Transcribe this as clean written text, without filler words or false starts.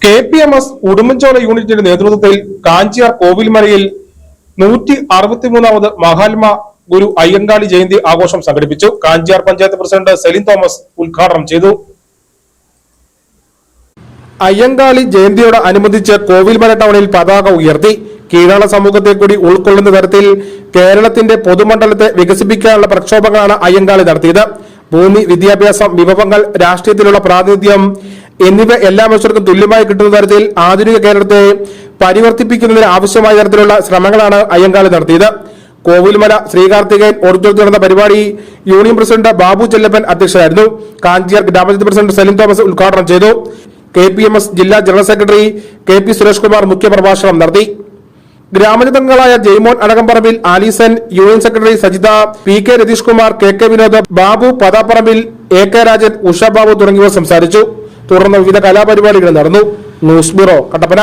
KPMS Udumbanchola യൂണിറ്റിന്റെ നേതൃത്വത്തിൽ കാഞ്ചിയാർ കോവിൽമലയിൽ 163ാമത് മഹാത്മാ ഗുരു അയ്യങ്കാളി ജയന്തി ആഘോഷം സംഘടിപ്പിച്ചു. കാഞ്ചിയാർ പഞ്ചായത്ത് പ്രസിഡന്റ് സെലിൻ തോമസ് ഉദ്ഘാടനം ചെയ്തു. അയ്യങ്കാളി ജയന്തിയോട് അനുബന്ധിച്ച് കോവിൽമല ടൗണിൽ പതാക ഉയർത്തി. കീഴാള സമൂഹത്തെ കൂടി ഉൾക്കൊള്ളുന്ന തരത്തിൽ കേരളത്തിന്റെ പൊതുമണ്ഡലത്തെ വികസിപ്പിക്കാനുള്ള പ്രക്ഷോഭങ്ങളാണ് അയ്യങ്കാളി നടത്തിയത്. ഭൂമി, വിദ്യാഭ്യാസം, വിഭവങ്ങൾ, രാഷ്ട്രീയത്തിലുള്ള പ്രാതിനിധ്യം എന്നിവ എല്ലാ മനുഷ്യർക്കും തുല്യമായി കിട്ടുന്ന തരത്തിൽ ആധുനിക കേരളത്തെ പരിവർത്തിപ്പിക്കുന്നതിന് ആവശ്യമായ തരത്തിലുള്ള ശ്രമങ്ങളാണ് അയ്യങ്കാളി നടത്തിയത്. കോവിൽമല ശ്രീകാർത്തികേയൻ ഓഡിറ്റോറിയത്തിൽ നടന്ന പരിപാടി യൂണിയൻ പ്രസിഡന്റ് ബാബു ചെല്ലപ്പൻ അധ്യക്ഷനായിരുന്നു. കാഞ്ചിയാർ ഗ്രാമപഞ്ചായത്ത് പ്രസിഡന്റ് സെലിൻ തോമസ് ഉദ്ഘാടനം ചെയ്തു. KPMS ജില്ലാ general secretary KP Suresh Kumar മുഖ്യപ്രഭാഷണം നടത്തി. ഗ്രാമപഞ്ചായത്ത് അംഗങ്ങളായ Jaimon Adakamparambil, Alison, union secretary Sajitha, PK Ratheesh Kumar, KK Vinod, Babu Pathapparambil, AK Rajan, Usha Babu തുടങ്ങിയവർ സംസാരിച്ചു. തുടർന്ന് വിവിധ കലാപരിപാടികൾ നടന്നു. News bureau, Kattappana.